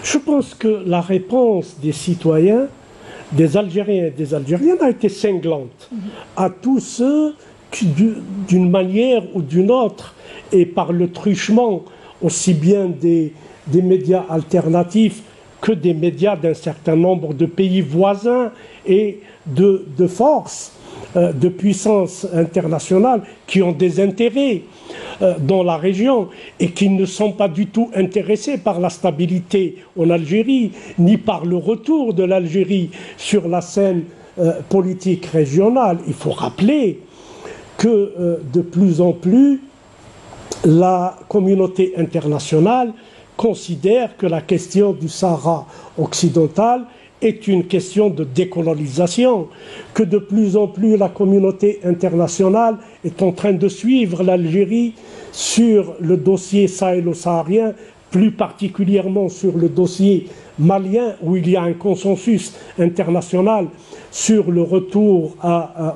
Je pense que la réponse des citoyens, des Algériens et des Algériennes a été cinglante à tous ceux qui, d'une manière ou d'une autre, et par le truchement aussi bien des médias alternatifs que des médias d'un certain nombre de pays voisins et de forces, de puissances internationales qui ont des intérêts dans la région et qui ne sont pas du tout intéressés par la stabilité en Algérie, ni par le retour de l'Algérie sur la scène politique régionale. Il faut rappeler que de plus en plus, la communauté internationale considère que la question du Sahara occidental est une question de décolonisation, que de plus en plus la communauté internationale est en train de suivre l'Algérie sur le dossier sahélo-saharien, plus particulièrement sur le dossier malien, où il y a un consensus international sur le retour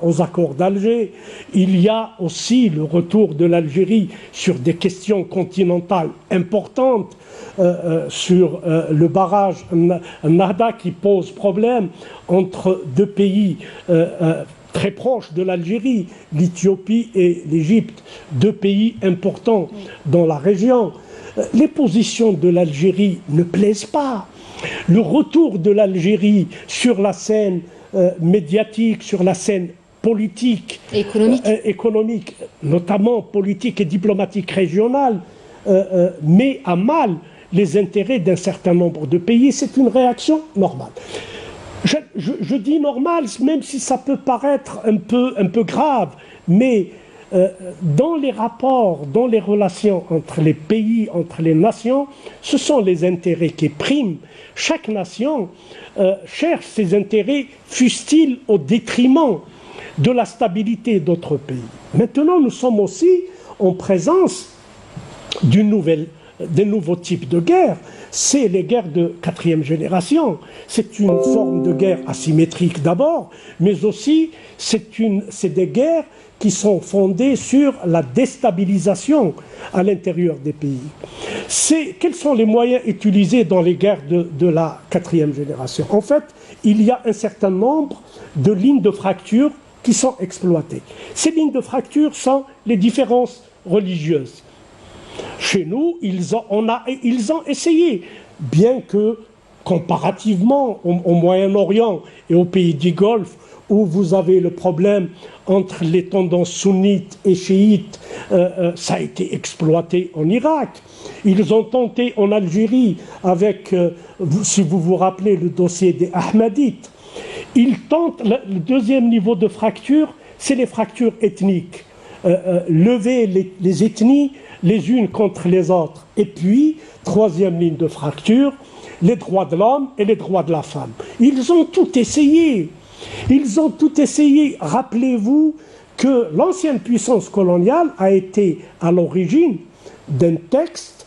aux accords d'Alger. Il y a aussi le retour de l'Algérie sur des questions continentales importantes, sur le barrage Nahda qui pose problème entre deux pays très proches de l'Algérie, l'Éthiopie et l'Égypte, deux pays importants dans la région. Les positions de l'Algérie ne plaisent pas. Le retour de l'Algérie sur la scène médiatique, sur la scène politique, économique, notamment politique et diplomatique régionale, met à mal les intérêts d'un certain nombre de pays. C'est une réaction normale. Je dis normale, même si ça peut paraître un peu grave, mais dans les rapports, dans les relations entre les pays, entre les nations, ce sont les intérêts qui priment. Chaque nation cherche ses intérêts, fussent-ils au détriment de la stabilité d'autres pays. Maintenant, nous sommes aussi en présence des nouveaux types de guerres. C'est les guerres de quatrième génération. C'est une forme de guerre asymétrique d'abord, mais aussi c'est des guerres qui sont fondées sur la déstabilisation à l'intérieur des pays. Quels sont les moyens utilisés dans les guerres de la quatrième génération? En fait, il y a un certain nombre de lignes de fracture qui sont exploitées. Ces lignes de fracture sont les différences religieuses. Chez nous, ils ont essayé, bien que comparativement au Moyen-Orient et aux pays du Golfe, où vous avez le problème entre les tendances sunnites et chiites, ça a été exploité en Irak. Ils ont tenté en Algérie avec, si vous vous rappelez, le dossier des Ahmadites. Ils tentent, le deuxième niveau de fracture, c'est les fractures ethniques. Lever les ethnies les unes contre les autres. Et puis, troisième ligne de fracture, les droits de l'homme et les droits de la femme. Ils ont tout essayé. Ils ont tout essayé. Rappelez-vous que l'ancienne puissance coloniale a été à l'origine d'un texte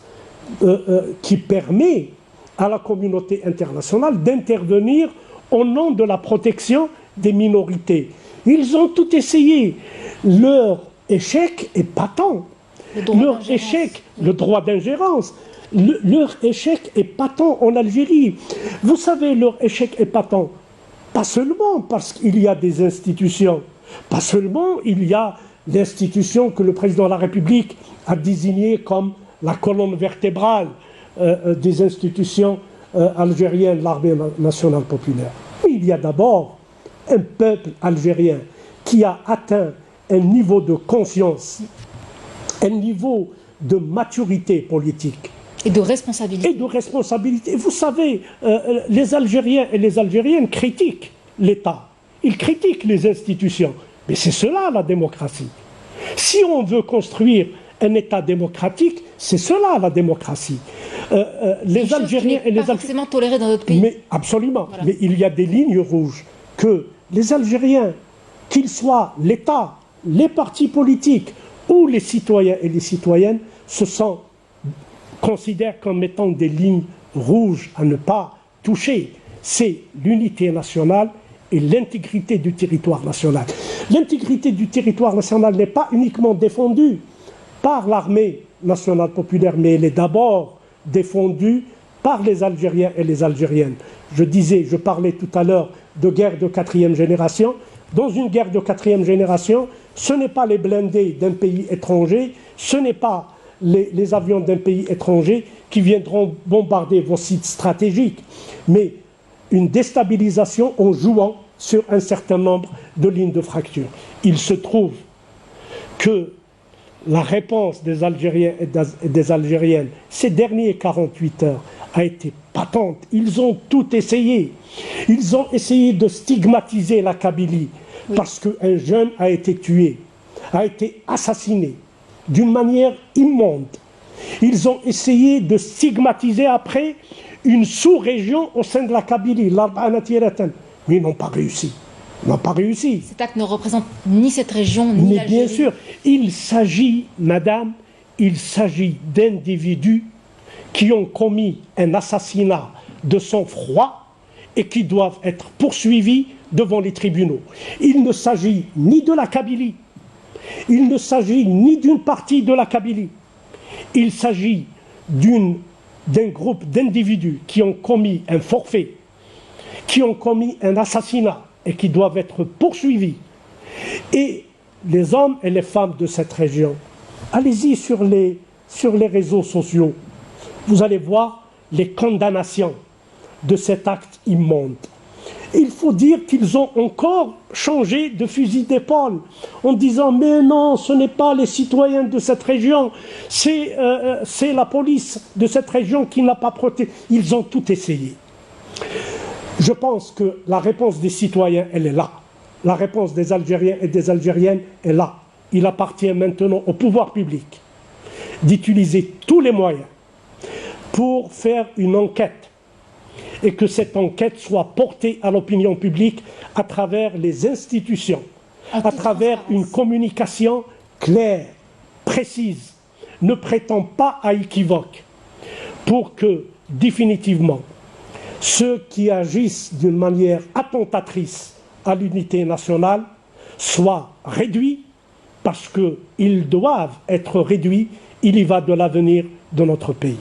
qui permet à la communauté internationale d'intervenir au nom de la protection des minorités. Ils ont tout essayé. Leur échec est patent. Leur échec, le droit d'ingérence, leur échec est patent en Algérie. Vous savez, leur échec est patent. Pas seulement parce qu'il y a des institutions, pas seulement il y a l'institution que le président de la République a désignée comme la colonne vertébrale des institutions algériennes, l'armée nationale populaire. Mais il y a d'abord un peuple algérien qui a atteint un niveau de conscience, un niveau de maturité politique. Et de responsabilité. Et de responsabilité. Vous savez, les Algériens et les Algériennes critiquent l'État. Ils critiquent les institutions. Mais c'est cela la démocratie. Si on veut construire un État démocratique, c'est cela la démocratie. Les Algériens et les Algériens... pas forcément toléré dans notre pays. Mais absolument. Voilà. Mais il y a des lignes rouges que les Algériens, qu'ils soient l'État, les partis politiques ou les citoyens et les citoyennes, considèrent comme étant des lignes rouges à ne pas toucher. C'est l'unité nationale et l'intégrité du territoire national. L'intégrité du territoire national n'est pas uniquement défendue par l'armée nationale populaire, mais elle est d'abord défendue par les Algériens et les Algériennes. Je parlais tout à l'heure de guerre de 4e génération. Dans une guerre de 4e génération, ce n'est pas les blindés d'un pays étranger, ce n'est pas les avions d'un pays étranger qui viendront bombarder vos sites stratégiques, mais une déstabilisation en jouant sur un certain nombre de lignes de fracture. Il se trouve que la réponse des Algériens et des Algériennes ces derniers 48 heures a été patente. Ils ont tout essayé. Ils ont essayé de stigmatiser la Kabylie parce qu'un jeune a été tué, a été assassiné d'une manière immonde. Ils ont essayé de stigmatiser après une sous-région au sein de la Kabylie, mais ils n'ont pas réussi. N'ont pas réussi. Cet acte ne représente ni cette région, ni l'Algérie. Mais bien sûr, il s'agit, madame, il s'agit d'individus qui ont commis un assassinat de sang-froid et qui doivent être poursuivis devant les tribunaux. Il ne s'agit ni de la Kabylie, il ne s'agit ni d'une partie de la Kabylie. Il s'agit d'un groupe d'individus qui ont commis un forfait, qui ont commis un assassinat et qui doivent être poursuivis. Et les hommes et les femmes de cette région, allez-y sur les réseaux sociaux, vous allez voir les condamnations de cet acte immonde. Il faut dire qu'ils ont encore changé de fusil d'épaule en disant « mais non, ce n'est pas les citoyens de cette région, c'est la police de cette région qui n'a pas protégé ». Ils ont tout essayé. Je pense que la réponse des citoyens, elle est là. La réponse des Algériens et des Algériennes est là. Il appartient maintenant au pouvoir public d'utiliser tous les moyens pour faire une enquête et que cette enquête soit portée à l'opinion publique à travers les institutions, à travers une communication claire, précise, ne prétend pas à équivoque, pour que définitivement ceux qui agissent d'une manière attentatrice à l'unité nationale soient réduits, parce qu'ils doivent être réduits. Il y va de l'avenir de notre pays.